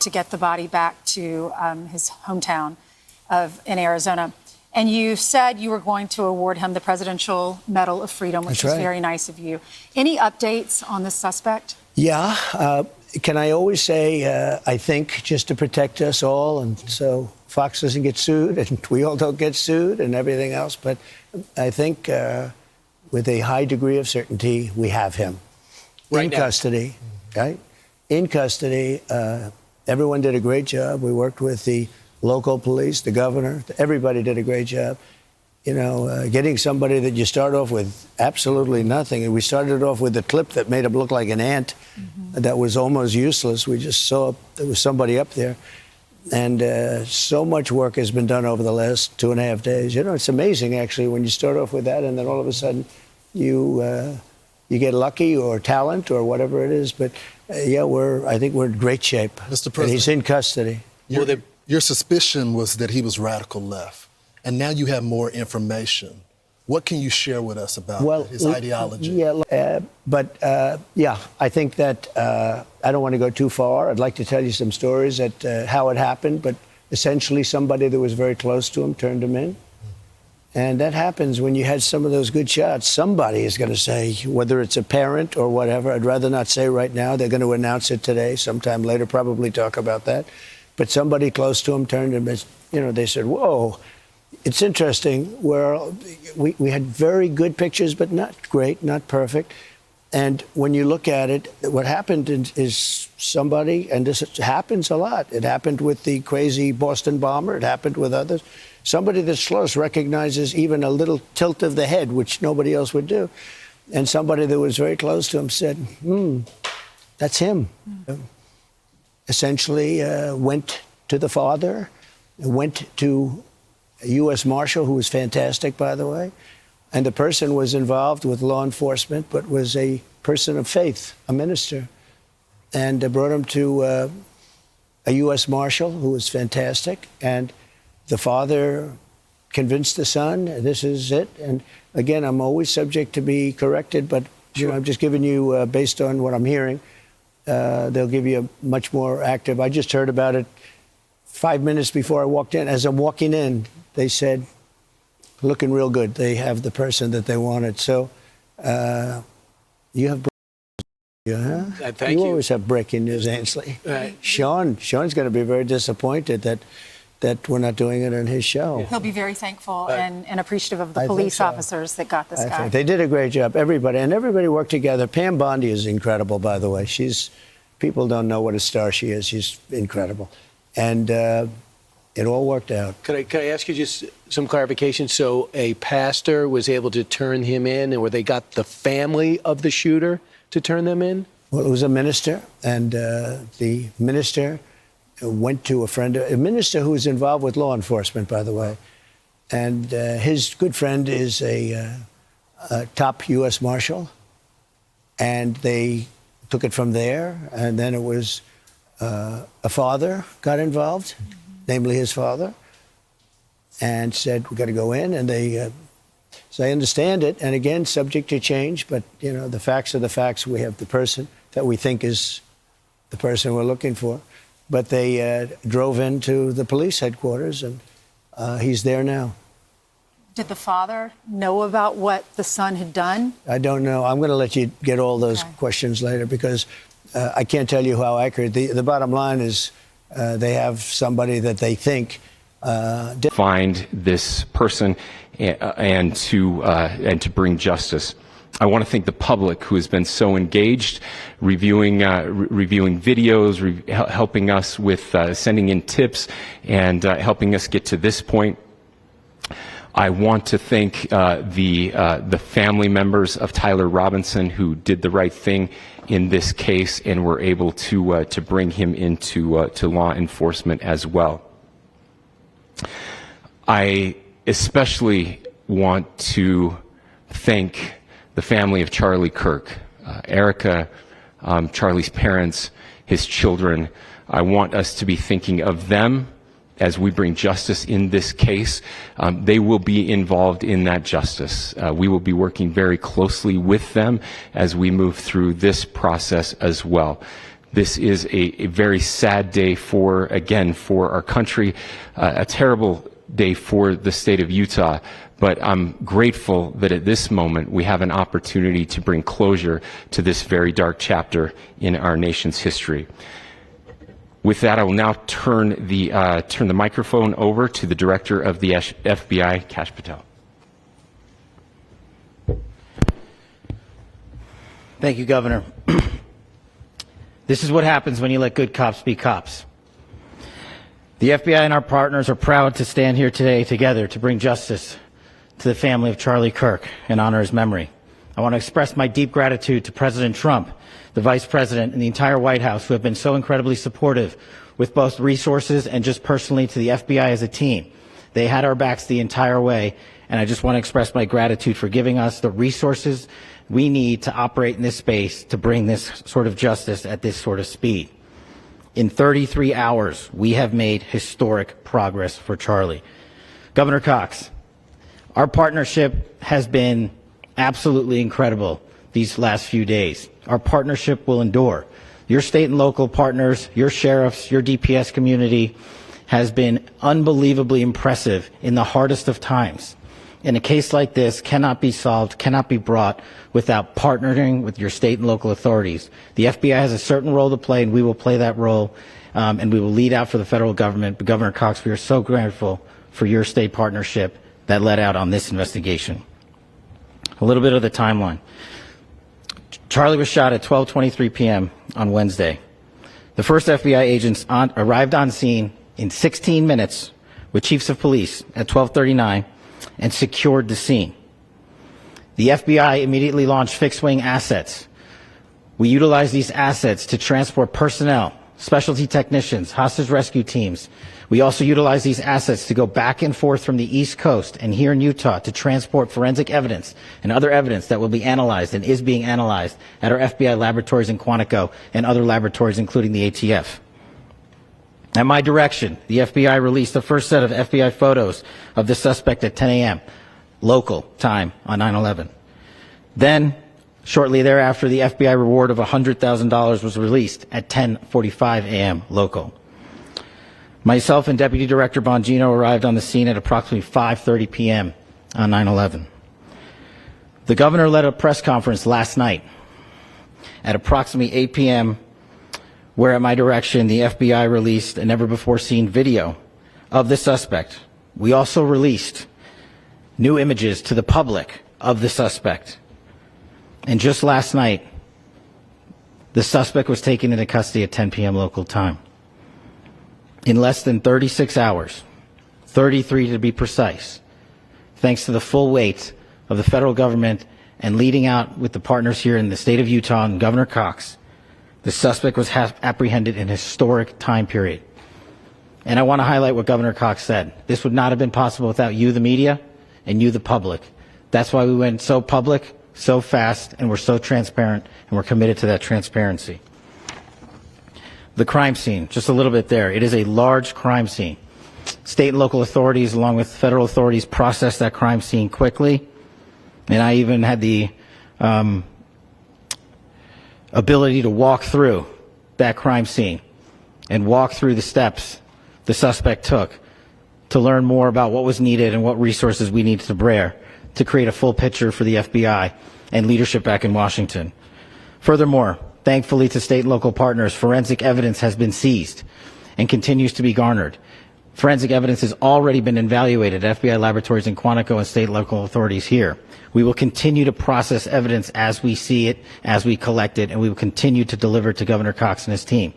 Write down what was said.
to get the body back to his hometown in Arizona. And you said you were going to award him the Presidential Medal of Freedom, which is very nice of you. Any updates on this suspect? Yeah. Can I always say, I think, just to protect us all, and so Fox doesn't get sued, and we all don't get sued, and everything else. But I think with a high degree of certainty, we have him in custody, right? In custody. Everyone did a great job. We worked with the local police, the governor. Everybody did a great job. You know, getting somebody that you start off with absolutely nothing. And we started off with a clip that made him look like an ant that was almost useless. We just saw there was somebody up there. And so much work has been done over the last 2.5 days. You know, it's amazing, actually, when you start off with that and then all of a sudden you get lucky or talent or whatever it is. But, yeah, I think we're in great shape. Mr. President, he's in custody. Your suspicion was that he was radical left, and now you have more information. What can you share with us about his ideology? Yeah, I think that I don't want to go too far. I'd like to tell you some stories at how it happened, but essentially somebody that was very close to him turned him in. And that happens when you had some of those good shots. Somebody is going to say, whether it's a parent or whatever, I'd rather not say right now. They're going to announce it today, sometime later, probably talk about that. But somebody close to him turned him, you know, they said, whoa. It's interesting where we had very good pictures, but not great, not perfect. And when you look at it, what happened is somebody, and this happens a lot. It happened with the crazy Boston bomber. It happened with others. Somebody that's close recognizes even a little tilt of the head, which nobody else would do. And somebody that was very close to him said, that's him. Essentially went to the father, went to a U.S. Marshal, who was fantastic, by the way. And the person was involved with law enforcement, but was a person of faith, a minister. And brought him to a U.S. Marshal, who was fantastic. And the father convinced the son, this is it. And again, I'm always subject to be corrected, but you know, I'm just giving you, based on what I'm hearing, they'll give you a much more active. I just heard about it 5 minutes before I walked in. As I'm walking in, they said, looking real good. They have the person that they wanted. So you have breaking news, huh? Thank you. You always have breaking news, Ainsley. Sean's going to be very disappointed that we're not doing it on his show. He'll be very thankful and appreciative of the police officers that got this guy. They did a great job, everybody. And everybody worked together. Pam Bondi is incredible, by the way. People don't know what a star she is. She's incredible. And it all worked out. Could I ask you just some clarification? So a pastor was able to turn him in, or they got the family of the shooter to turn them in? Well, it was a minister, and the minister went to a minister who was involved with law enforcement, by the way. And his good friend is a top U.S. Marshal. And they took it from there. And then it was a father got involved, namely his father, and said, we got to go in. And they, so I understand it. And again, subject to change. But, you know, the facts are the facts. We have the person that we think is the person we're looking for. But they drove into the police headquarters, and he's there now. Did the father know about what the son had done? I don't know. I'm going to let you get all those questions later, because I can't tell you how accurate. The bottom line is they have somebody that they think find this person and to bring justice. I want to thank the public who has been so engaged, reviewing videos, helping us with sending in tips, and helping us get to this point. I want to thank the family members of Tyler Robinson, who did the right thing in this case and were able to bring him into to law enforcement as well. I especially want to thank the family of Charlie Kirk, Erica, Charlie's parents, his children. I want us to be thinking of them as we bring justice in this case. They will be involved in that justice. We will be working very closely with them as we move through this process as well. This is a very sad day for our country, a terrible day for the state of Utah. But I'm grateful that at this moment we have an opportunity to bring closure to this very dark chapter in our nation's history. With that, I will now turn the microphone over to the Director of the FBI, Kash Patel. Thank you, Governor. This is what happens when you let good cops be cops. The FBI and our partners are proud to stand here today together to bring justice to the family of Charlie Kirk and honor his memory. I want to express my deep gratitude to President Trump, the Vice President, and the entire White House who have been so incredibly supportive with both resources and just personally to the FBI as a team. They had our backs the entire way, and I just want to express my gratitude for giving us the resources we need to operate in this space to bring this sort of justice at this sort of speed. In 33 hours, we have made historic progress for Charlie. Governor Cox, our partnership has been absolutely incredible these last few days. Our partnership will endure. Your state and local partners, your sheriffs, your DPS community has been unbelievably impressive in the hardest of times. And a case like this cannot be solved, cannot be brought without partnering with your state and local authorities. The FBI has a certain role to play, and we will play that role, and we will lead out for the federal government. But Governor Cox, we are so grateful for your state partnership that led out on this investigation. A little bit of the timeline. Charlie was shot at 12:23 p.m. on Wednesday. The first FBI agents arrived on scene in 16 minutes with chiefs of police at 12:39 and secured the scene. The FBI immediately launched fixed-wing assets. We utilized these assets to transport personnel, specialty technicians, hostage rescue teams. We also utilized these assets to go back and forth from the East Coast and here in Utah to transport forensic evidence and other evidence that will be analyzed and is being analyzed at our FBI laboratories in Quantico and other laboratories, including the ATF. At my direction, the FBI released the first set of FBI photos of the suspect at 10 a.m. local time on 9/11. Then, shortly thereafter, the FBI reward of $100,000 was released at 10:45 a.m. local. Myself and Deputy Director Bongino arrived on the scene at approximately 5:30 p.m. on 9/11. The governor led a press conference last night at approximately 8 p.m., where at my direction, the FBI released a never-before-seen video of the suspect. We also released new images to the public of the suspect. And just last night, the suspect was taken into custody at 10 p.m. local time. In less than 36 hours, 33 to be precise, thanks to the full weight of the federal government and leading out with the partners here in the state of Utah and Governor Cox, the suspect was apprehended in a historic time period. And I want to highlight what Governor Cox said. This would not have been possible without you, the media, and you, the public. That's why we went so public, so fast, and we're so transparent, and we're committed to that transparency. The crime scene, just a little bit there. It is a large crime scene. State and local authorities, along with federal authorities, processed that crime scene quickly. And I even had the ability to walk through that crime scene and walk through the steps the suspect took to learn more about what was needed and what resources we needed to bear to create a full picture for the FBI and leadership back in Washington. Furthermore, thankfully to state and local partners, forensic evidence has been seized and continues to be garnered. Forensic evidence has already been evaluated at FBI laboratories in Quantico and state and local authorities here. We will continue to process evidence as we see it, as we collect it, and we will continue to deliver to Governor Cox and his team.